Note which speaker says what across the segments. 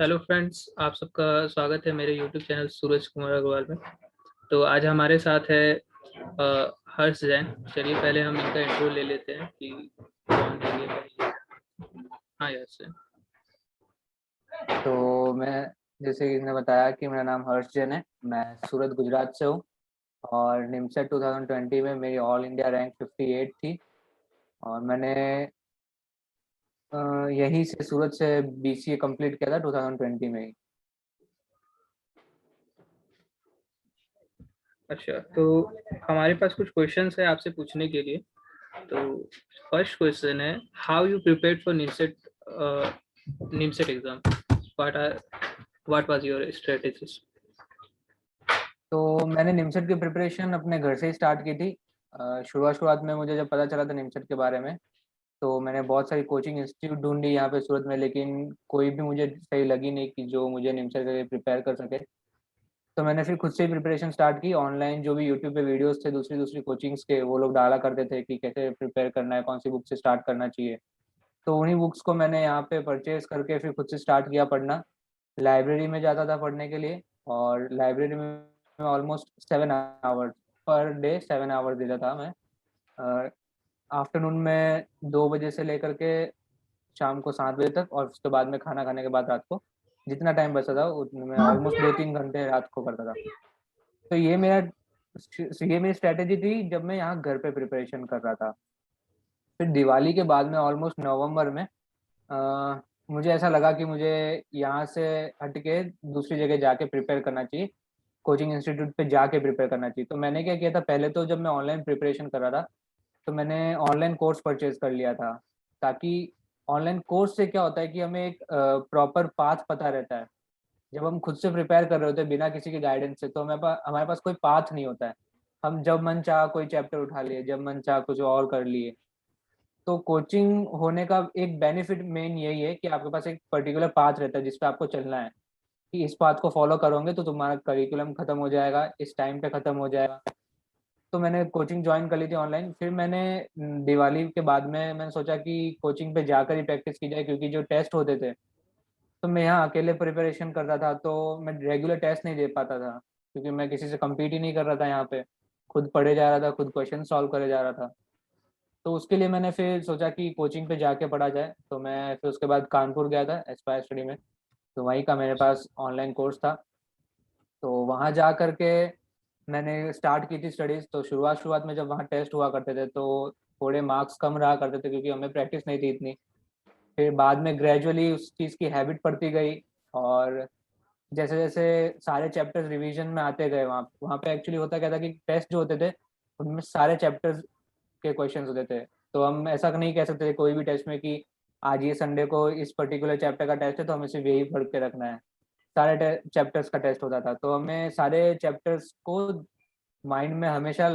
Speaker 1: Hello friends, आप सबका स्वागत है मेरे यूट्यूब चैनल सूरज कुमार अग्रवाल में। तो आज हमारे साथ है हर्ष जैन। चलिए पहले हम इनका इंट्रो ले लेते हैं कि कौन है ये। हाँ यस सर।
Speaker 2: तो मैं जैसे कि इसने बताया कि मेरा नाम हर्ष जैन है। मैं सूरत गुजरात से हूँ और निमसेट 2020 में मेरी ऑल इंडिया रैंक 58 थी। और मैंने यहीं से सूरत से बीसीए कंप्लीट किया था 2020 में ही।
Speaker 1: अच्छा, तो हमारे पास कुछ क्वेश्चंस है आपसे पूछने के लिए। तो फर्स्ट क्वेश्चन है, how you prepared for NIMCET exam? What are what was your strategies?
Speaker 2: तो मैंने निमसेट की प्रिपरेशन अपने घर से ही स्टार्ट की थी। शुरुआत में मुझे जब पता चला था निमसेट के बारे में, तो मैंने बहुत सारी कोचिंग इंस्टीट्यूट ढूंढी यहाँ पे सूरत में, लेकिन कोई भी मुझे सही लगी नहीं कि जो मुझे निमसेट के लिए प्रिपेयर कर सके। तो मैंने फिर खुद से ही प्रिपरेशन स्टार्ट की ऑनलाइन। जो भी यूट्यूब पे वीडियोस थे दूसरी दूसरी कोचिंग्स के, वो लोग डाला करते थे कि कैसे प्रिपेयर करना है, कौन सी बुक से स्टार्ट करना चाहिए। तो उन्हीं बुक्स को मैंने यहाँ पे परचेज करके फिर खुद से स्टार्ट किया पढ़ना। लाइब्रेरी में जाता था पढ़ने के लिए, और लाइब्रेरी में almost 7 hours per day 7 hours देता था मैं। आफ्टरनून में 2 बजे से लेकर के शाम को 7 बजे तक, और उसके बाद में खाना खाने के बाद रात को जितना टाइम बचा था उतने में ऑलमोस्ट 2-3 घंटे रात को करता था। तो ये मेरी स्ट्रेटेजी थी जब मैं यहाँ घर पे प्रिपरेशन कर रहा था। फिर दिवाली के बाद में ऑलमोस्ट नवंबर में मुझे ऐसा लगा कि मुझे यहाँ से हट के दूसरी जगह जाके प्रिपेयर करना चाहिए, कोचिंग इंस्टीट्यूट पे जाके प्रिपेयर करना चाहिए। तो मैंने क्या किया था, पहले तो जब मैं ऑनलाइन प्रिपरेशन कर रहा था तो मैंने ऑनलाइन कोर्स परचेज कर लिया था, ताकि ऑनलाइन कोर्स से क्या होता है कि हमें एक प्रॉपर पाथ पता रहता है। जब हम खुद से प्रिपेयर कर रहे होते हैं बिना किसी के गाइडेंस से, तो हमारे पास कोई पाथ नहीं होता है। हम जब मन चाह कोई चैप्टर उठा लिए, जब मन चाह कुछ और कर लिए। तो कोचिंग होने का एक बेनिफिट मेन यही है कि आपके पास एक पर्टिकुलर पाथ रहता है जिस पे आपको चलना है, कि इस पाथ को फॉलो करोगे तो तुम्हारा करिकुलम खत्म हो जाएगा, इस टाइम पे खत्म हो जाएगा। तो मैंने कोचिंग ज्वाइन कर ली थी ऑनलाइन। फिर मैंने दिवाली के बाद में मैंने सोचा कि कोचिंग पे जाकर ही प्रैक्टिस की जाए, क्योंकि जो टेस्ट होते थे तो मैं यहाँ अकेले प्रिपरेशन करता था, तो मैं रेगुलर टेस्ट नहीं दे पाता था, क्योंकि मैं किसी से compete ही नहीं कर रहा था यहाँ पे। खुद पढ़े जा रहा था, खुद क्वेश्चन सॉल्व करे जा रहा था। तो उसके लिए मैंने फिर सोचा कि कोचिंग पे जाके पढ़ा जाए। तो मैं फिर उसके बाद कानपुर गया था एस्पायर स्टडी में। तो वहीं का मेरे पास ऑनलाइन कोर्स था। तो वहाँ जा करके मैंने स्टार्ट की थी स्टडीज़। तो शुरुआत में जब वहाँ टेस्ट हुआ करते थे तो थोड़े मार्क्स कम रहा करते थे, क्योंकि हमें प्रैक्टिस नहीं थी इतनी। फिर बाद में ग्रेजुअली उस चीज़ की हैबिट पड़ती गई, और जैसे जैसे सारे चैप्टर्स रिवीजन में आते गए, वहाँ वहाँ पे एक्चुअली होता क्या था कि टेस्ट जो होते थे उनमें सारे चैप्टर्स के क्वेश्चंस होते थे। तो हम ऐसा नहीं कह सकते थे कोई भी टेस्ट में कि आज ये संडे को इस पर्टिकुलर चैप्टर का टेस्ट है तो हमें सिर्फ यही पढ़ के रखना है। सारे चैप्टर्स का टेस्ट होता था, तो हमें सारे चैप्टर्स को माइंड में हमेशा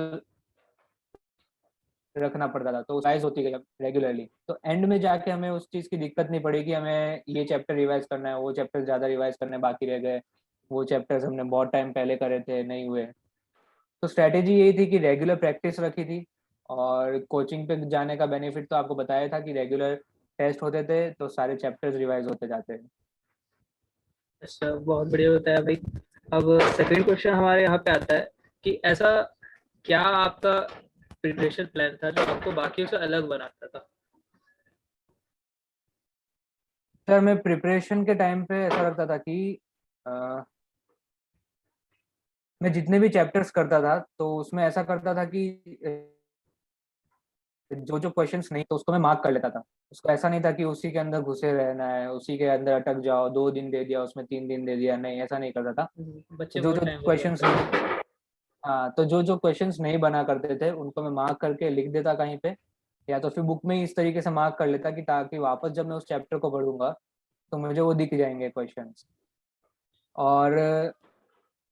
Speaker 2: रखना पड़ता था। तो रिवाइज होती गई रेगुलरली, तो एंड में जाके हमें उस चीज़ की दिक्कत नहीं पड़ी कि हमें ये चैप्टर रिवाइज करना है, वो चैप्टर ज़्यादा रिवाइज करने बाकी रह गए, वो चैप्टर्स हमने बहुत टाइम पहले करे थे नहीं हुए। तो स्ट्रैटेजी यही थी कि रेगुलर प्रैक्टिस रखी थी। और कोचिंग पे जाने का बेनिफिट तो आपको बताया था कि रेगुलर टेस्ट होते थे तो सारे चैप्टर्स रिवाइज होते जाते थे।
Speaker 1: अच्छा, बहुत बढ़िया बताया भाई। अब सेकंड क्वेश्चन हमारे यहाँ पे आता है कि ऐसा क्या आपका प्रिपरेशन प्लान था जो आपको बाकियों से अलग बनाता था?
Speaker 2: सर मैं प्रिपरेशन के टाइम पे ऐसा लगता था कि अ, मैं जितने भी चैप्टर्स करता था तो उसमें ऐसा करता था कि जो जो क्वेश्चंस नहीं तो उसको मैं मार्क कर लेता था। उसको ऐसा नहीं था कि उसी के अंदर घुसे रहना है, उसी के अंदर अटक जाओ, 2 दिन दे दिया उसमें 3 दिन दे दिया, नहीं ऐसा नहीं करता था। तो
Speaker 1: बच्चे
Speaker 2: जो
Speaker 1: बहुत
Speaker 2: जो
Speaker 1: टाइम वेस्ट
Speaker 2: क्वेश्चंस
Speaker 1: करते हैं।
Speaker 2: नहीं, हाँ, तो जो जो क्वेश्चंस नहीं बना करते थे उनको मैं मार्क करके लिख देता कहीं पे, या तो फिर बुक में ही इस तरीके से मार्क कर लेता कि ताकि वापस जब मैं उस चैप्टर को पढ़ूंगा तो मुझे वो दिख जाएंगे क्वेश्चंस। और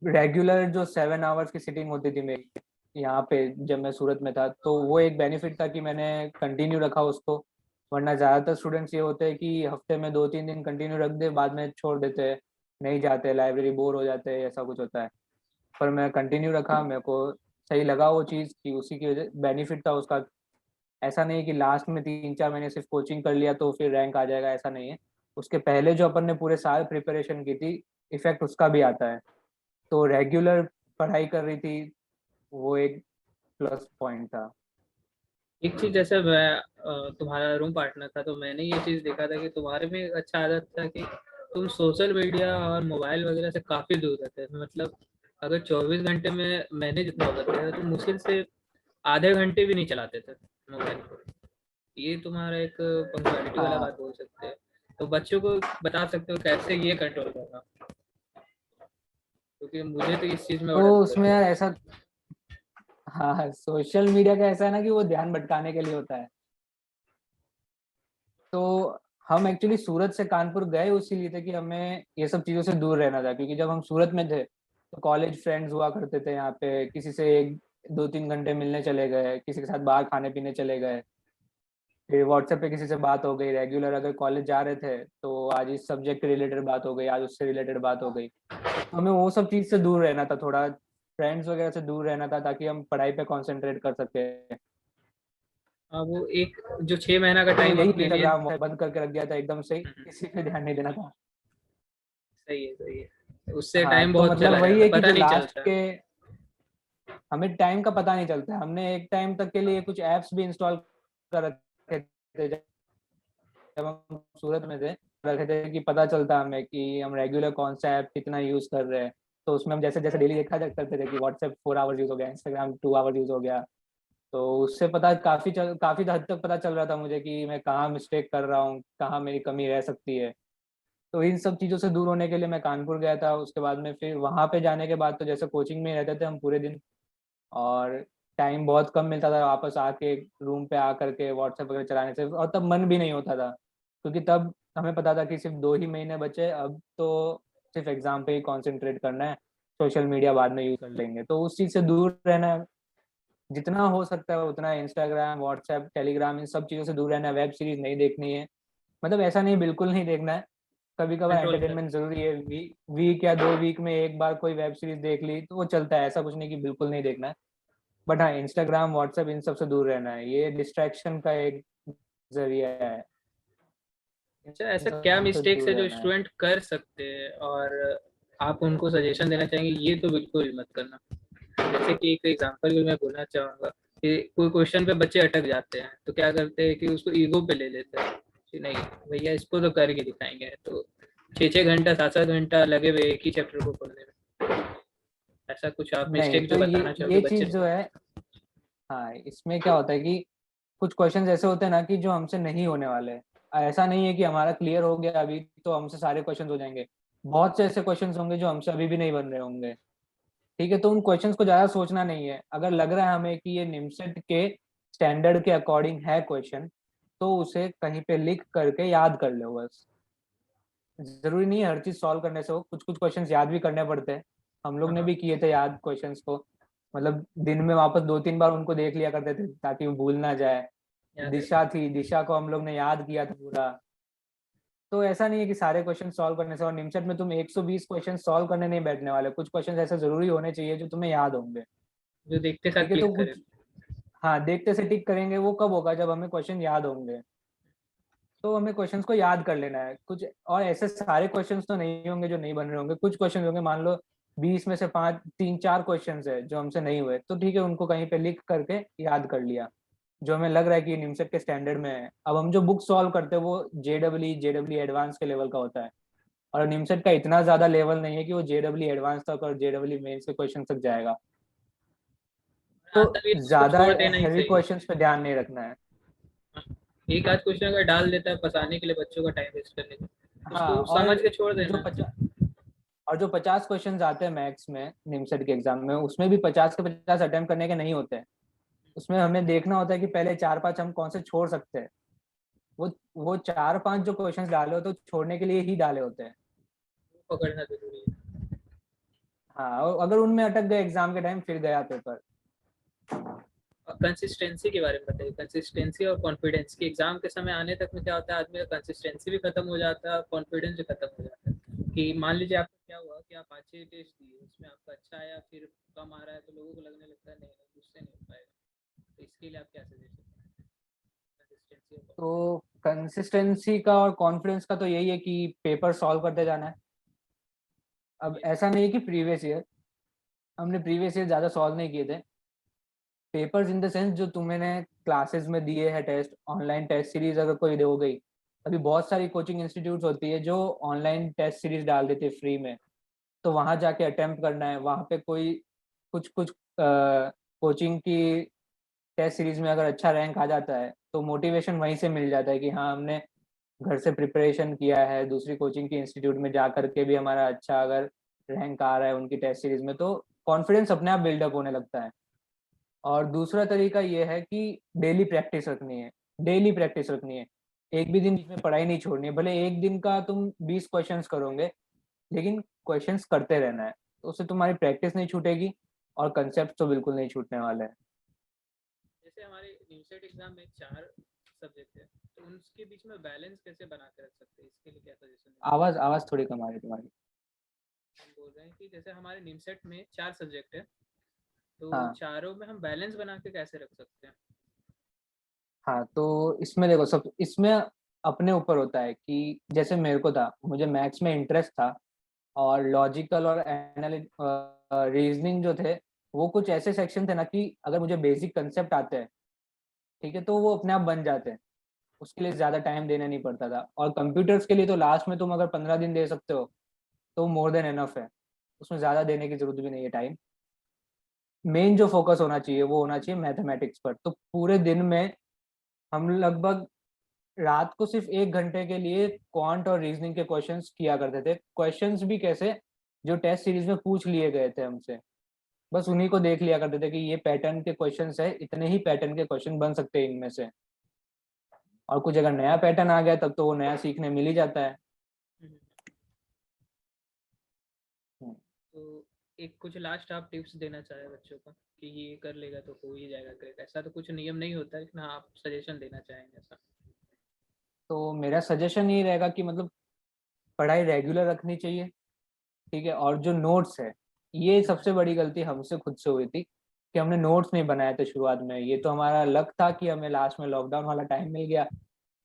Speaker 2: रेगुलर जो 7 आवर्स की सिटिंग होती थी मेरी यहाँ पे जब मैं सूरत में था, तो वो एक बेनिफिट था कि मैंने कंटिन्यू रखा उसको। वरना ज़्यादातर स्टूडेंट्स ये होते हैं कि हफ्ते में 2-3 दिन कंटिन्यू रख दे, बाद में छोड़ देते हैं, नहीं जाते लाइब्रेरी, बोर हो जाते हैं, ऐसा कुछ होता है। पर मैं कंटिन्यू रखा, मेरे को सही लगा वो चीज़ कि उसी की वजह बेनिफिट था उसका। ऐसा नहीं कि लास्ट में 3-4 महीने सिर्फ कोचिंग कर लिया तो फिर रैंक आ जाएगा, ऐसा नहीं है। उसके पहले जो अपन ने पूरे साल प्रिपरेशन की थी, इफेक्ट उसका भी आता है। तो रेगुलर पढ़ाई कर रही थी, वो एक प्लस पॉइंट था।
Speaker 1: एक चीज, जैसे मैं तुम्हारा रूम पार्टनर था, तो मैंने ये चीज देखा था कि तुम्हारे में एक अच्छा आदत था कि तुम सोशल मीडिया और मोबाइल वगैरह से काफी दूर रहते थे। मतलब अगर 24 घंटे में मैंने जितना बताया तो मुश्किल से आधे घंटे भी नहीं चलाते थे मोबाइल को। ये तुम्हारा एक पंक्चुअलिटी वाला
Speaker 2: हाँ,
Speaker 1: बात बोल सकते हैं। तो बच्चों को बता सकते हो कैसे ये कंट्रोल करना, क्योंकि मुझे तो इस चीज में
Speaker 2: तो
Speaker 1: बड़ा दिक्कत
Speaker 2: उसमें
Speaker 1: है।
Speaker 2: यार ऐसा, हाँ, सोशल मीडिया का ऐसा है ना कि वो ध्यान भटकाने के लिए होता है। तो हम एक्चुअली सूरत से कानपुर गए उसी लिए थे कि हमें ये सब चीज़ों से दूर रहना था, क्योंकि जब हम सूरत में थे तो कॉलेज फ्रेंड्स हुआ करते थे यहाँ पे, किसी से 1 2 3 घंटे मिलने चले गए, किसी के साथ बाहर खाने पीने चले गए, फिर व्हाट्सएप पे किसी से बात हो गई रेगुलर। अगर कॉलेज जा रहे थे तो आज इस सब्जेक्ट के रिलेटेड बात हो गई, आज उससे रिलेटेड बात हो गई। तो हमें वो सब चीज़ से दूर रहना था, थोड़ा फ्रेंड्स वगैरह से दूर रहना था, ताकि हम पढ़ाई पे कंसंट्रेट कर सके।
Speaker 1: हाँ, वो एक जो 6 महीना का
Speaker 2: तो
Speaker 1: टाइम
Speaker 2: यही
Speaker 1: अपने लिए।
Speaker 2: इंस्टाग्राम बंद करके रख दिया था एकदम से,
Speaker 1: हम्म,
Speaker 2: किसी पे ध्यान नहीं देना था।
Speaker 1: सही है, सही है। उससे
Speaker 2: हाँ,
Speaker 1: टाइम
Speaker 2: तो
Speaker 1: बहुत
Speaker 2: मतलब
Speaker 1: चला
Speaker 2: वही
Speaker 1: जाता,
Speaker 2: है कि
Speaker 1: पता
Speaker 2: जो
Speaker 1: नहीं
Speaker 2: लास्ट
Speaker 1: चलता।
Speaker 2: के, हमें टाइम का पता नहीं चलता है। हमने एक टाइम तक के लिए कुछ एप्स भी इंस्टॉल कर रखे थे जब हम सूरत में थे, रखे थे कि पता चलता हमें कि हम रेगुलर कौन सा ऐप कितना यूज कर रहे हैं। तो उसमें हम जैसे जैसे डेली देखा करते थे कि व्हाट्सएप 4 आवर्स यूज हो गया, इंस्टाग्राम 2 आवर्स यूज हो गया। तो उससे पता काफी हद तक पता चल रहा था मुझे कि मैं कहाँ मिस्टेक कर रहा हूँ, कहाँ मेरी कमी रह सकती है। तो इन सब चीज़ों से दूर होने के लिए मैं कानपुर गया था। उसके बाद में फिर वहाँ पे जाने के बाद तो जैसे कोचिंग में ही रहते थे हम पूरे दिन, और टाइम बहुत कम मिलता था वापस आके रूम पे आकर के व्हाट्सएप वगैरह चलाने से, और तब मन भी नहीं होता था, क्योंकि तब हमें पता था कि सिर्फ 2 ही महीने बचे, अब तो सिर्फ एग्जाम पे ही कंसंट्रेट करना है, सोशल मीडिया बाद में यूज कर लेंगे। तो उस चीज़ से दूर रहना है, जितना हो सकता है उतना। इंस्टाग्राम, व्हाट्सएप, टेलीग्राम, इन सब चीज़ों से दूर रहना है। वेब सीरीज नहीं देखनी है, मतलब ऐसा नहीं बिल्कुल नहीं देखना है, कभी कभार
Speaker 1: कंट्रोल कर।
Speaker 2: एंटरटेनमेंट जरूरी है। वीक या 2 वीक में एक बार कोई वेब सीरीज देख ली तो वो चलता है, ऐसा कुछ नहीं कि बिल्कुल नहीं देखना है। बट हाँ, इंस्टाग्राम, व्हाट्सएप, इन सब से दूर रहना है, ये डिस्ट्रैक्शन का एक जरिया है।
Speaker 1: अच्छा,
Speaker 2: इन
Speaker 1: ऐसा क्या
Speaker 2: सब से
Speaker 1: मिस्टेक्स
Speaker 2: दूर
Speaker 1: है जो
Speaker 2: रहना है।
Speaker 1: स्टूडेंट कर सकते हैं और आप उनको सजेशन देना चाहेंगे ये तो बिल्कुल मत करना? जैसे कि एक एग्जांपल भी मैं बोलना चाहूंगा कि कोई क्वेश्चन पे बच्चे अटक जाते हैं तो क्या करते हैं कि उसको ईगो पे ले लेते हैं कि नहीं भैया इसको तो करके दिखाएंगे, तो 6 6 घंटा 7 7 घंटा लगे हुए एक ही चैप्टर को पढ़ने में। ऐसा कुछ आप
Speaker 2: नहीं,
Speaker 1: मिस्टेक जो
Speaker 2: तो
Speaker 1: बताना चाहोगे
Speaker 2: ये
Speaker 1: बच्चे
Speaker 2: चीज जो
Speaker 1: से?
Speaker 2: है, हाँ, इसमें क्या होता है कि कुछ क्वेश्चंस ऐसे होते हैं ना कि जो हमसे नहीं होने वाले हैं। ऐसा नहीं है कि हमारा क्लियर हो गया अभी तो हमसे सारे क्वेश्चंस हो जाएंगे। बहुत से ऐसे क्वेश्चंस होंगे जो हमसे अभी भी नहीं बन रहे होंगे। ठीक है, तो उन क्वेश्चंस को ज्यादा सोचना नहीं है। अगर लग रहा है हमें कि ये निमसेट के स्टैंडर्ड के अकॉर्डिंग है क्वेश्चन, तो उसे कहीं पे लिख करके याद कर लो बस। जरूरी नहीं है हर चीज सॉल्व करने से हो, कुछ कुछ क्वेश्चंस याद भी करने पड़ते हैं। हम लोग
Speaker 1: हाँ
Speaker 2: ने
Speaker 1: हाँ,
Speaker 2: भी किए थे याद क्वेश्चंस को, मतलब दिन में वापस 2 3 बार उनको देख लिया करते थे ताकि वो भूल ना जाए।
Speaker 1: याद है।
Speaker 2: दिशा थी, दिशा को हम लोग ने याद किया था पूरा। तो ऐसा नहीं है कि सारे क्वेश्चन सॉल्व करने से, और निमसेट में तुम 120 क्वेश्चन सॉल्व करने नहीं बैठने वाले। कुछ क्वेश्चन ऐसे जरूरी होने चाहिए जो तुम्हें याद होंगे।
Speaker 1: जो देखते साथ
Speaker 2: ठीक है, तो
Speaker 1: क्लिक करे।
Speaker 2: कुछ, हाँ, देखते से टिक करेंगे वो कब होगा, जब हमें क्वेश्चन याद होंगे। तो हमें क्वेश्चंस को याद कर लेना है कुछ। और ऐसे सारे क्वेश्चंस तो नहीं होंगे जो नहीं बन रहे होंगे, कुछ क्वेश्चन होंगे, मान लो 20 में से 5 3 4 क्वेश्चंस है जो हमसे नहीं हुए, तो ठीक है, उनको कहीं पे लिख करके याद कर लिया, जो हमें लग रहा है कि निमसेट के स्टैंडर्ड में है। अब हम जो बुक सॉल्व करते हैं वो जेडब्ल्यू एडवांस के लेवल का होता है, और निमसेट का इतना ज्यादा लेवल नहीं है कि वो जेडब्ल्यू एडवांस तक और जेडब्ल्यू मेंस के क्वेश्चन तक जाएगा। तो
Speaker 1: आता भी है तो उसको
Speaker 2: ज्यादा
Speaker 1: छोड़ देना ही
Speaker 2: हैवी
Speaker 1: सही है।
Speaker 2: क्वेश्चंस पे ध्यान नहीं रखना है।
Speaker 1: हाँ, एक आध क्वेश्चन अगर डाल देता है फंसाने के लिए बच्चों का टाइम वेस्ट करने के,
Speaker 2: हाँ,
Speaker 1: उसको समझ के छोड़
Speaker 2: जो
Speaker 1: देना।
Speaker 2: 50 और जो 50 क्वेश्चंस आते हैं मैथ्स में निमसेट के एग्जाम में, उसमें भी 50 के 50 अटेम्प्ट करने के नहीं होते हैं। उसमें हमें देखना होता है कि पहले 4 5 हम कौन से छोड़ सकते हैं। वो 4 5 जो क्वेश्चंस डाले होते हैं तो छोड़ने के लिए ही डाले होते हैं।
Speaker 1: पकड़ना जरूरी है।
Speaker 2: हाँ, और अगर उनमें अटक गए एग्जाम के टाइम फिर गया पेपर।
Speaker 1: और कंसिस्टेंसी के बारे में बताइए, कंसिस्टेंसी और कॉन्फिडेंस की एग्जाम के समय आने तक में क्या होता है, आदमी का कंसिस्टेंसी भी खत्म हो जाता है, कॉन्फिडेंस भी खत्म हो जाता है। कि मान लीजिए आपका क्या हुआ कि आप अच्छे टेस्ट दिए, उसमें आपका अच्छा आया, फिर कम आ रहा है तो लोगों को लगने लगता है नहीं, उससे नहीं हो पाएगा। तो इसके लिए आप क्या सजेशन, कंसिस्टेंसी और
Speaker 2: तो
Speaker 1: confidence?
Speaker 2: कंसिस्टेंसी का और कॉन्फिडेंस का तो यही है कि पेपर सॉल्व करते जाना है। अब ऐसा नहीं है कि प्रीवियस ईयर हमने प्रीवियस ईयर ज़्यादा सॉल्व नहीं किए थे। पेपर्स इन द सेंस जो तुमने क्लासेस में दिए हैं टेस्ट, ऑनलाइन टेस्ट सीरीज अगर कोई हो गई, अभी बहुत सारी कोचिंग इंस्टीट्यूट्स होती है जो ऑनलाइन टेस्ट सीरीज डाल देती है फ्री में, तो वहाँ जाके अटेम्प्ट करना है। वहाँ पे कोई कुछ कुछ कोचिंग की टेस्ट सीरीज में अगर अच्छा रैंक आ जाता है तो मोटिवेशन वहीं से मिल जाता है कि हाँ हमने घर से प्रिपरेशन किया है, दूसरी कोचिंग के इंस्टीट्यूट में जा करके भी हमारा अच्छा अगर रैंक आ रहा है उनकी टेस्ट सीरीज में, तो कॉन्फिडेंस अपने आप बिल्डअप होने लगता है। और दूसरा तरीका ये है कि डेली प्रैक्टिस रखनी है। डेली प्रैक्टिस रखनी है, एक भी दिन बीच में पढ़ाई नहीं छोड़नी है। भले एक दिन का तुम 20 क्वेश्चंस करोगे, लेकिन क्वेश्चंस करते रहना है, तो उससे तुम्हारी प्रैक्टिस नहीं छूटेगी और कंसेप्ट तो बिल्कुल नहीं छूटने वाले हैं।
Speaker 1: जैसे हमारे नीमसेट एग्जाम में 4 सब्जेक्ट है, तो उनके बीच में बैलेंस कैसे बना के रख सकते हैं, इसके लिए क्या सजेशन है?
Speaker 2: आवाज आवाज थोड़ी कम आ रही है तुम्हारी।
Speaker 1: हम बोल रहे हैं कि जैसे हमारे नीमसेट में 4 सब्जेक्ट है, तो
Speaker 2: हाँ
Speaker 1: चारों में हम बैलेंस बना के कैसे रख सकते हैं?
Speaker 2: हाँ, तो इसमें देखो, सब इसमें अपने ऊपर होता है कि जैसे मेरे को था, मुझे मैथ्स में इंटरेस्ट था और लॉजिकल और रीजनिंग जो थे वो कुछ ऐसे सेक्शन थे ना कि अगर मुझे बेसिक कंसेप्ट आते हैं, ठीक है, तो वो अपने आप बन जाते हैं। उसके लिए ज़्यादा टाइम देना नहीं पड़ता था। और कंप्यूटर्स के लिए तो लास्ट में तुम अगर 15 दिन दे सकते हो तो मोर देन एनफ है, उसमें ज़्यादा देने की जरूरत भी नहीं है टाइम। मेन जो फोकस होना चाहिए वो होना चाहिए मैथमेटिक्स पर। तो पूरे दिन में हम लगभग रात को सिर्फ 1 घंटे के लिए क्वांट और रीजनिंग के क्वेश्चंस किया करते थे। क्वेश्चंस भी कैसे, जो टेस्ट सीरीज में पूछ लिए गए थे हमसे, बस उन्हीं को देख लिया करते थे कि ये पैटर्न के क्वेश्चंस है, इतने ही पैटर्न के क्वेश्चन बन सकते हैं इनमें से। और कुछ अगर नया पैटर्न आ गया तब तो वो नया सीखने मिल ही जाता है।
Speaker 1: हम्म, तो एक कुछ लास्ट आप टिप्स देना चाहे बच्चों को कि ये कर लेगा तो हो ही जाएगा ग्रेड, ऐसा तो कुछ नियम नहीं होता, लेकिन हाँ आप सजेशन देना चाहेंगे ऐसा?
Speaker 2: तो मेरा सजेशन ये रहेगा कि मतलब पढ़ाई रेगुलर रखनी चाहिए, ठीक है। और जो नोट्स है, ये सबसे बड़ी गलती हमसे खुद से हुई थी कि हमने नोट्स नहीं बनाए थे शुरुआत में। ये तो हमारा लक था कि हमें लास्ट में लॉकडाउन वाला टाइम मिल गया,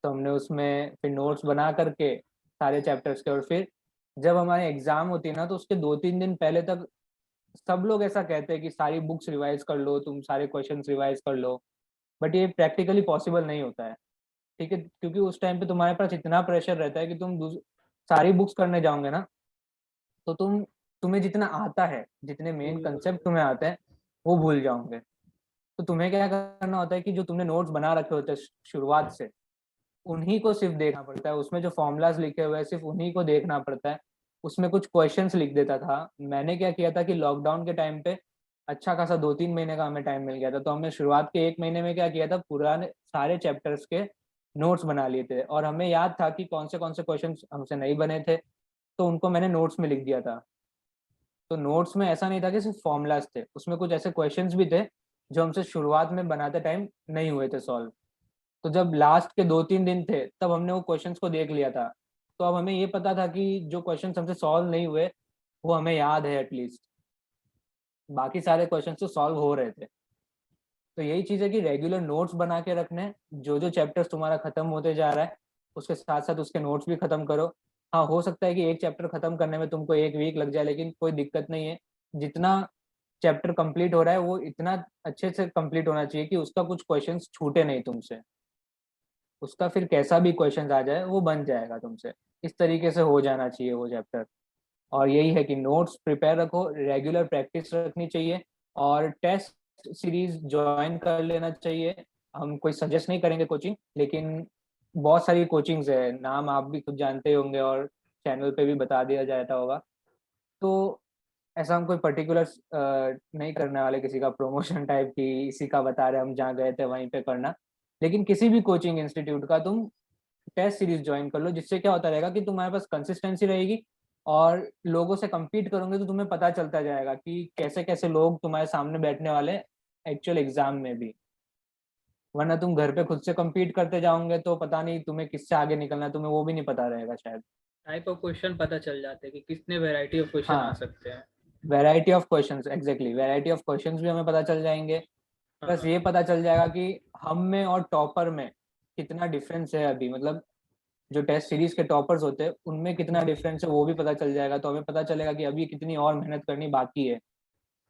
Speaker 2: तो हमने उसमें फिर नोट्स बना करके सारे चैप्टर्स के, और फिर जब हमारे एग्जाम होती है ना तो उसके 2-3 दिन पहले तक सब लोग ऐसा कहते हैं कि सारी बुक्स रिवाइज कर लो, तुम सारे क्वेश्चंस रिवाइज कर लो, बट ये प्रैक्टिकली पॉसिबल नहीं होता है, ठीक है। क्योंकि उस टाइम पे तुम्हारे पास इतना प्रेशर रहता है कि तुम सारी बुक्स करने जाओगे ना, तो तुम्हें जितना आता है, जितने मेन कंसेप्ट तुम्हें आते हैं वो भूल जाओगे। तो तुम्हें क्या करना होता है कि जो तुमने नोट्स बना रखे होते हैं शुरुआत से, उन्हीं को सिर्फ देखना पड़ता है। उसमें जो फॉर्मूलाज लिखे हुए हैं सिर्फ उन्हीं को देखना पड़ता है। उसमें कुछ क्वेश्चंस लिख देता था। मैंने क्या किया था कि लॉकडाउन के टाइम पे अच्छा खासा 2-3 महीने का हमें टाइम मिल गया था, तो हमने शुरुआत के 1 महीने में क्या किया था, पुराने सारे चैप्टर्स के नोट्स बना लिए थे। और हमें याद था कि कौन से क्वेश्चन हमसे नहीं बने थे, तो उनको मैंने नोट्स में लिख दिया था। तो नोट्स में ऐसा नहीं था कि सिर्फ फॉर्मूलाज थे, उसमें कुछ ऐसे क्वेश्चंस भी थे जो हमसे शुरुआत में बनाते टाइम नहीं हुए थे सॉल्व। तो जब लास्ट के 2-3 दिन थे तब हमने वो क्वेश्चंस को देख लिया था। तो अब हमें ये पता था कि जो क्वेश्चंस हमसे सॉल्व नहीं हुए वो हमें याद है एटलीस्ट, बाकी सारे क्वेश्चंस तो सॉल्व हो रहे थे। तो यही चीज़ है कि रेगुलर नोट्स बना के रखने, जो जो चैप्टर्स तुम्हारा खत्म होते जा रहा है उसके साथ साथ उसके नोट्स भी खत्म करो। हाँ, हो सकता है कि एक चैप्टर खत्म करने में तुमको 1 वीक लग जाए, लेकिन कोई दिक्कत नहीं है। जितना चैप्टर कंप्लीट हो रहा है वो इतना अच्छे से कंप्लीट होना चाहिए कि उसका कुछ क्वेश्चंस छूटे नहीं तुमसे। उसका फिर कैसा भी क्वेश्चन आ जाए वो बन जाएगा तुमसे। इस तरीके से हो जाना चाहिए वो चैप्टर। और यही है कि नोट्स प्रिपेयर रखो, रेगुलर प्रैक्टिस रखनी चाहिए, और टेस्ट सीरीज ज्वाइन कर लेना चाहिए। हम कोई सजेस्ट नहीं करेंगे कोचिंग, लेकिन बहुत सारी कोचिंग्स है, नाम आप भी खुद जानते होंगे और चैनल पे भी बता दिया जाता होगा। तो ऐसा हम कोई पर्टिकुलर नहीं करने वाले किसी का प्रमोशन टाइप की, इसी का बता रहे हम जहाँ गए थे वहीं पे करना। लेकिन किसी भी कोचिंग इंस्टीट्यूट का तुम टेस्ट सीरीज ज्वाइन कर लो, जिससे क्या होता रहेगा कि तुम्हारे पास कंसिस्टेंसी रहेगी, और लोगों से compete करोगे तो तुम्हें पता चलता जाएगा कि कैसे कैसे लोग तुम्हारे सामने बैठने वाले एक्चुअल एग्जाम में भी। वरना तुम घर पे खुद से compete करते जाओगे तो पता नहीं तुम्हें किससे आगे निकलना है, तुम्हें वो भी नहीं पता रहेगा शायद।
Speaker 1: टाइप ऑफ क्वेश्चन पता चल जाते हैं कि कितने वैरायटी ऑफ क्वेश्चन आ
Speaker 2: हाँ,
Speaker 1: सकते हैं।
Speaker 2: Variety of questions, exactly, variety of questions भी हमें पता चल जाएंगे।
Speaker 1: हाँ
Speaker 2: प्लस
Speaker 1: हाँ।
Speaker 2: ये पता चल जाएगा कि हम में और टॉपर में कितना डिफरेंस है अभी, मतलब जो टेस्ट सीरीज के टॉपर्स होते हैं उनमें कितना डिफरेंस है वो भी पता चल जाएगा। तो हमें पता चलेगा कि अभी कितनी और मेहनत करनी बाकी है,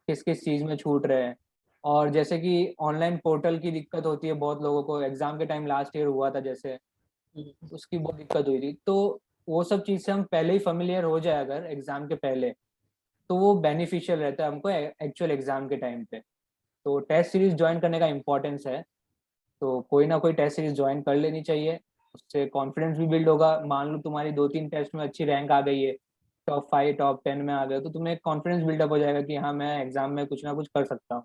Speaker 2: किस किस चीज में छूट रहे हैं। और जैसे कि ऑनलाइन पोर्टल की दिक्कत होती है बहुत लोगों को, एग्जाम के टाइम लास्ट ईयर हुआ था जैसे, उसकी बहुत दिक्कत हुई थी। तो वो सब चीज से हम पहले ही फेमिलियर हो जाए अगर एग्जाम के पहले, तो वो बेनिफिशियल रहता है हमको एक्चुअल एग्जाम के टाइम पे। तो टेस्ट सीरीज ज्वाइन करने का इम्पोर्टेंस है, तो कोई ना कोई टेस्ट सीरीज ज्वाइन कर लेनी चाहिए। उससे कॉन्फिडेंस भी बिल्ड होगा। मान लो तुम्हारी 2-3 टेस्ट में अच्छी रैंक आ गई है, टॉप 5 टॉप 10 में आ गए, तो तुम्हें कॉन्फिडेंस बिल्डअप हो जाएगा कि हाँ मैं एग्जाम में कुछ ना कुछ कर सकता हूँ।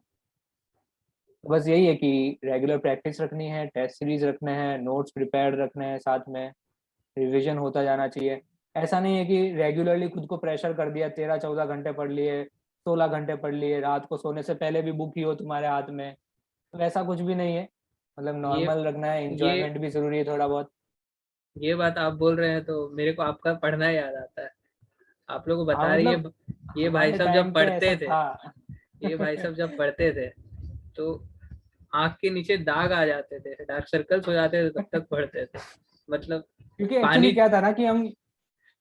Speaker 2: तो बस यही है कि रेगुलर प्रैक्टिस रखनी है, टेस्ट सीरीज रखने हैं, नोट्स प्रिपेयर्ड रखने हैं, साथ में रिवीजन होता जाना चाहिए। ऐसा नहीं है कि रेगुलरली खुद को प्रेशर कर दिया, 13-14 घंटे पढ़ लिए, 16 घंटे पढ़ लिए, रात को सोने से पहले भी बुक ही हो तुम्हारे हाथ में, तो ऐसा कुछ भी नहीं है। मतलब
Speaker 1: ये
Speaker 2: नॉर्मल रखना है,
Speaker 1: ये
Speaker 2: इंजॉयमेंट भी जरूरी है थोड़ा बहुत।
Speaker 1: ये बात आप बोल रहे हैं तो मेरे को आपका पढ़ना याद आता है। आप लोग को
Speaker 2: हाँ
Speaker 1: बता रही है,
Speaker 2: मतलब
Speaker 1: ये भाई
Speaker 2: हमारे
Speaker 1: साहब जब
Speaker 2: टाइम पे ऐसा
Speaker 1: पढ़ते थे,
Speaker 2: था।
Speaker 1: ये भाई साहब जब पढ़ते थे तो आंख के नीचे दाग आ जाते थे, डार्क सर्कल्स हो जाते थे, तब तक पढ़ते थे। मतलब
Speaker 2: क्योंकि एक्चुअली
Speaker 1: पानी।
Speaker 2: क्या था ना कि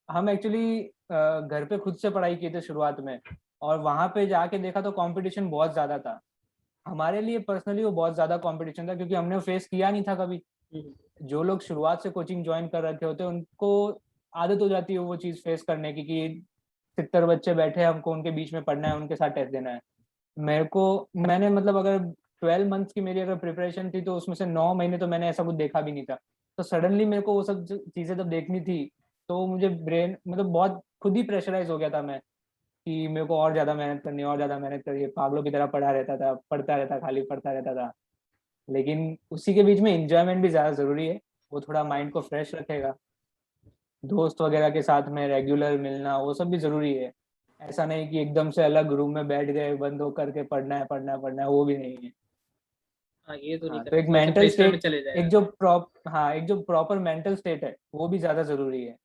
Speaker 2: हम एक्चुअली घर पे खुद से पढ़ाई किए थे शुरुआत में, और वहां पे जाके देखा तो कंपटीशन बहुत ज्यादा था। हमारे लिए पर्सनली वो बहुत ज्यादा कंपटीशन था, क्योंकि हमने फेस किया नहीं था कभी। जो लोग शुरुआत से कोचिंग ज्वाइन कर रखे होते हैं उनको आदत हो जाती है वो चीज फेस करने की, कि 70 बच्चे बैठे हैं, हमको उनके बीच में पढ़ना है, उनके साथ टेस्ट देना है। मैंने मतलब अगर 12 मंथ्स की मेरी अगर प्रिपरेशन थी तो उसमें से 9 महीने तो मैंने ऐसा कुछ देखा भी नहीं था। तो सडनली मेरे को वो सब चीजें जब देखनी थी, तो मुझे ब्रेन मतलब बहुत खुद ही प्रेशराइज हो गया था मैं, कि मेरे को और ज्यादा मेहनत करनी है, और ज्यादा मेहनत करिए, पागलों की तरह पढ़ा रहता था, पढ़ता रहता, खाली पढ़ता रहता था। लेकिन उसी के बीच में इंजॉयमेंट भी ज्यादा जरूरी है, वो थोड़ा माइंड को फ्रेश रखेगा। दोस्त वगैरह के साथ में रेगुलर मिलना वो सब भी जरूरी है। ऐसा नहीं कि एकदम से अलग रूम में बैठ गए, बंद होकर के पढ़ना है पढ़ना है पढ़ना है, वो भी नहीं है।
Speaker 1: हाँ, ये तो नहीं
Speaker 2: हाँ तो
Speaker 1: करना,
Speaker 2: एक
Speaker 1: तो ऐसे
Speaker 2: मेंटल
Speaker 1: प्रेशर में
Speaker 2: स्टेट,
Speaker 1: चले जाएगा।
Speaker 2: एक जो प्रॉपर मेंटल स्टेट है वो भी ज्यादा जरूरी है।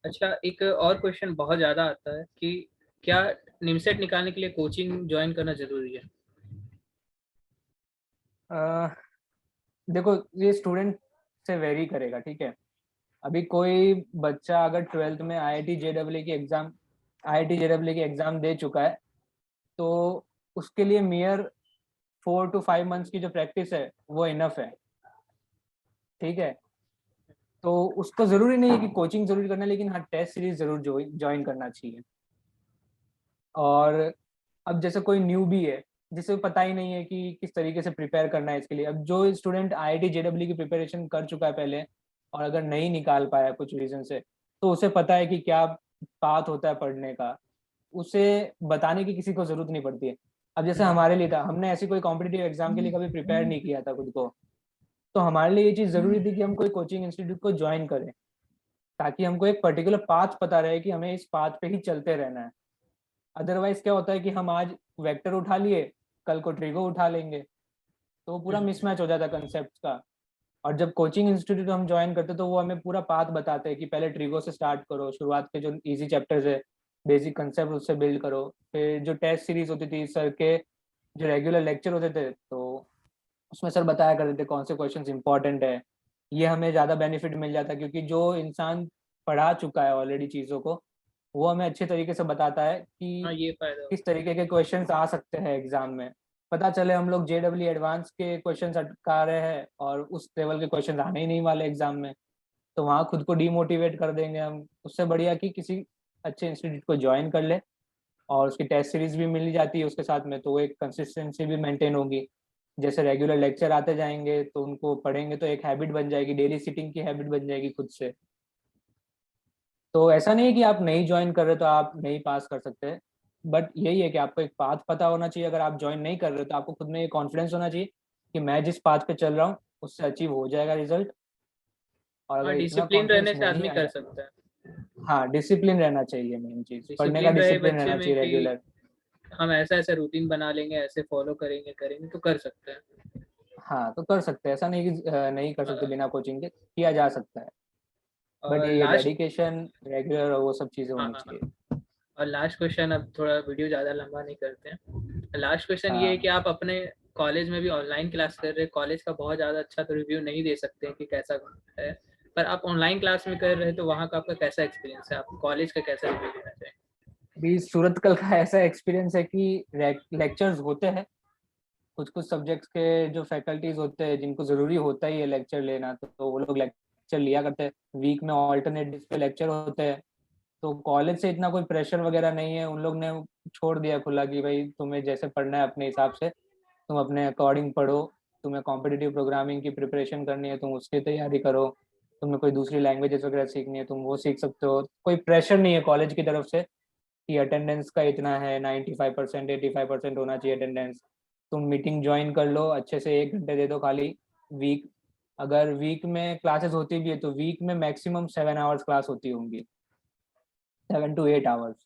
Speaker 1: अच्छा, एक और क्वेश्चन बहुत ज्यादा आता है कि क्या निमसेट निकालने के लिए कोचिंग ज्वाइन करना जरूरी है?
Speaker 2: अह, देखो ये स्टूडेंट से वेरी करेगा, ठीक है। अभी कोई बच्चा अगर 12th में आईआईटी जेडब्ल्यू की एग्जाम दे चुका है, तो उसके लिए मियर 4 to 5 मंथ्स की जो प्रैक्टिस है वो इनफ है, ठीक है। तो उसको जरूरी नहीं है कि कोचिंग जरूर करना है, लेकिन हाँ टेस्ट सीरीज जरूर ज्वाइन करना चाहिए। और अब जैसे कोई न्यू भी है जिसे पता ही नहीं है कि किस तरीके से प्रिपेयर करना है इसके लिए, अब जो स्टूडेंट आईआईटी जेडब्ल्यू की प्रिपरेशन कर चुका है पहले, और अगर नहीं निकाल पाया कुछ रीजन से, तो उसे पता है कि क्या पाथ होता है पढ़ने का, उसे बताने की किसी को जरूरत नहीं पड़ती है। अब जैसे हमारे लिए था, हमने ऐसी कोई कॉम्पिटिटिव एग्जाम के लिए कभी प्रिपेयर नहीं किया था खुद को, तो हमारे लिए ये चीज जरूरी थी कि हम कोई कोचिंग इंस्टीट्यूट को ज्वाइन करें, ताकि हमको एक पर्टिकुलर पाथ पता रहे कि हमें इस पाथ पे ही चलते रहना है। अदरवाइज क्या होता है कि हम आज वेक्टर उठा लिए, कल को ट्रिगो उठा लेंगे, तो पूरा मिसमैच हो जाता है कंसेप्ट का। और जब कोचिंग इंस्टीट्यूट हम ज्वाइन करते हैं तो वो हमें पूरा पाथ बताते हैं कि पहले ट्रिगो से स्टार्ट करो, शुरुआत के जो इजी चैप्टर्स है, बेसिक कंसेप्ट उससे बिल्ड करो। फिर जो टेस्ट सीरीज होती थी सर के, जो रेगुलर लेक्चर होते थे, तो उसमें सर बताया करते थे कौन से क्वेश्चंस इंपॉर्टेंट है। ये हमें ज़्यादा बेनिफिट मिल जाता है, क्योंकि जो इंसान पढ़ा चुका है ऑलरेडी चीज़ों को, वो हमें अच्छे तरीके से बताता है
Speaker 1: हाँ,
Speaker 2: कि
Speaker 1: ये फायदा
Speaker 2: किस
Speaker 1: होता
Speaker 2: तरीके के क्वेश्चंस आ सकते हैं एग्जाम में। पता चले हम लोग जेडब्ल्यू एडवांस के क्वेश्चंस अटका रहे हैं और उस लेवल के क्वेश्चंस आने ही नहीं वाले एग्जाम में, तो वहाँ खुद को डीमोटिवेट कर देंगे हम। उससे बढ़िया कि किसी अच्छे इंस्टीट्यूट को ज्वाइन कर ले, और उसकी टेस्ट सीरीज भी मिल जाती है उसके साथ में, तो वो एक कंसिस्टेंसी भी मेंटेन होगी। जैसे रेगुलर लेक्चर आते जाएंगे तो उनको पढ़ेंगे तो एक हैबिट बन जाएगी, डेली सिटिंग की हैबिट बन जाएगी खुद से। तो ऐसा नहीं है कि आप नहीं ज्वाइन कर रहे तो आप नहीं पास कर सकते, बट यही है कि आपको एक पाथ पता होना चाहिए। अगर आप ज्वाइन नहीं कर रहे तो आपको खुद में ये कॉन्फिडेंस होना चाहिए कि मैं जिस पाथ पे चल रहा हूँ उससे अचीव हो जाएगा रिजल्ट। और
Speaker 1: है। हाँ,
Speaker 2: अगर इतना
Speaker 1: डिसिप्लिन
Speaker 2: कॉन्फिडेंस
Speaker 1: रहने से
Speaker 2: नहीं
Speaker 1: आदमी कर
Speaker 2: आया,
Speaker 1: सकता है।
Speaker 2: हाँ डिसिप्लिन रहना चाहिए, मेन चीज पढ़ने का
Speaker 1: डिसिप्लिन रहे
Speaker 2: डिसिप्लिन
Speaker 1: बच्चे
Speaker 2: रहना
Speaker 1: में
Speaker 2: चाहिए
Speaker 1: कि
Speaker 2: रेगुलर।
Speaker 1: हम ऐसा ऐसा रूटीन बना लेंगे, ऐसे फॉलो करेंगे करेंगे तो कर सकते हैं।
Speaker 2: हाँ तो कर सकते हैं, ऐसा नहीं कि नहीं कर सकते, बिना कोचिंग के किया जा सकता है। बट
Speaker 1: और
Speaker 2: ये
Speaker 1: लास्ट।
Speaker 2: डेडिकेशन रेगुलर और वो सब चीजें
Speaker 1: हाँ,
Speaker 2: होनी
Speaker 1: हाँ,
Speaker 2: चाहिए।
Speaker 1: हाँ। और लास्ट क्वेश्चन, अब थोड़ा वीडियो ज़्यादा लंबा नहीं करते हैं, लास्ट क्वेश्चन ये है
Speaker 2: हाँ
Speaker 1: कि आप अपने कॉलेज में भी ऑनलाइन क्लास कर रहे हैं, कॉलेज का बहुत ज़्यादा अच्छा तो रिव्यू नहीं दे सकते हैं कि कैसा है, पर आप ऑनलाइन क्लास में कर रहे हैं तो वहाँ का आपका कैसा एक्सपीरियंस है, आप कॉलेज का कैसा रिव्यू देना चाहेंगे?
Speaker 2: अभी सूरत कल का ऐसा एक्सपीरियंस है कि लेक्चर्स होते हैं, कुछ कुछ सब्जेक्ट्स के जो फैकल्टीज होते हैं जिनको जरूरी होता ही है लेक्चर लेना, तो वो लोग लेक्चर लिया करते हैं। वीक में ऑल्टरनेट डेज पे लेक्चर होते हैं, तो कॉलेज से इतना कोई प्रेशर वगैरह नहीं है। उन लोग ने छोड़ दिया खुला कि भाई तुम्हें जैसे पढ़ना है अपने हिसाब से तुम अपने अकॉर्डिंग पढ़ो। तुम्हें कॉम्पिटिटिव प्रोग्रामिंग की प्रिपरेशन करनी है तुम उसकी तैयारी करो। तुम्हें कोई दूसरी लैंग्वेजेस वगैरह सीखनी है तुम वो सीख सकते हो। कोई प्रेशर नहीं है कॉलेज की तरफ से कि अटेंडेंस का इतना है, 95% 85% होना चाहिए अटेंडेंस। तुम मीटिंग ज्वाइन कर लो, अच्छे से 1 घंटे दे दो खाली वीक। अगर वीक में क्लासेस होती भी है तो वीक में मैक्सिमम 7 आवर्स क्लास होती होंगी, 7 to 8 आवर्स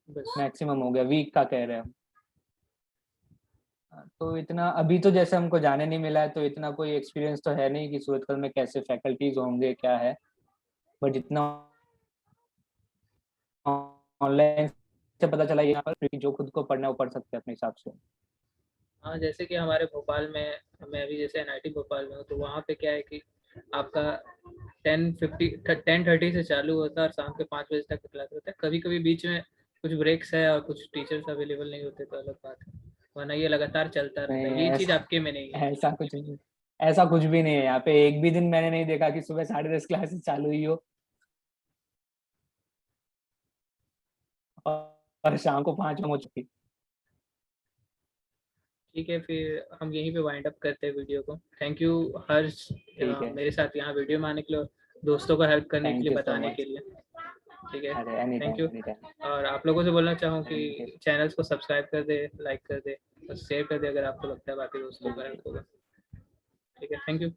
Speaker 1: बस।
Speaker 2: मैक्सिमम हो गया वीक का कह रहे हैं हम। तो इतना अभी तो जैसे हमको जाने नहीं मिला है तो इतना कोई एक्सपीरियंस तो है नहीं कि सूरतकल में कैसे फैकल्टीज होंगे क्या है, बट जितना ऑनलाइन से पता चला यहाँ पर कि जो खुद को पढ़ना है वो पढ़ सकते हैं अपने हिसाब से।
Speaker 1: हाँ, जैसे कि हमारे भोपाल में, मैं अभी जैसे एनआईटी भोपाल में हूँ, तो वहाँ पे क्या है कि आपका 10:30 से चालू होता है और शाम के 5 बजे तक क्लास होता है। कभी कभी बीच में कुछ ब्रेक्स है और कुछ टीचर्स अवेलेबल नहीं होते तो अलग बात है, वरना ये लगातार चलता रहता
Speaker 2: नहीं
Speaker 1: है। ये चीज़
Speaker 2: ऐसा
Speaker 1: आपके में नहीं है।
Speaker 2: ऐसा कुछ नहीं, ऐसा कुछ भी नहीं है यहाँ पे। एक भी दिन मैंने नहीं देखा कि सुबह 10:30 क्लासेस चालू हुई हो और शाम को 5 हो चुकी।
Speaker 1: ठीक है, फिर हम यहीं पे वाइंड अप करते हैं वीडियो को। थैंक यू हर्ष,
Speaker 2: ठीक है,
Speaker 1: मेरे साथ यहाँ वीडियो में आने के लिए, दोस्तों को हेल्प करने के
Speaker 2: थैंक
Speaker 1: लिए,
Speaker 2: यू सो
Speaker 1: बताने के
Speaker 2: मच।
Speaker 1: लिए। ठीक है,
Speaker 2: अरे any
Speaker 1: thank
Speaker 2: time
Speaker 1: you.
Speaker 2: Any time.
Speaker 1: और आप लोगों से बोलना चाहूँ
Speaker 2: थैंक यू।
Speaker 1: कि चैनल्स को सब्सक्राइब कर दे, लाइक कर दे और शेयर कर दे अगर आपको लगता है बाकी दोस्तों को हेल्प होगा। ठीक है, थैंक यू।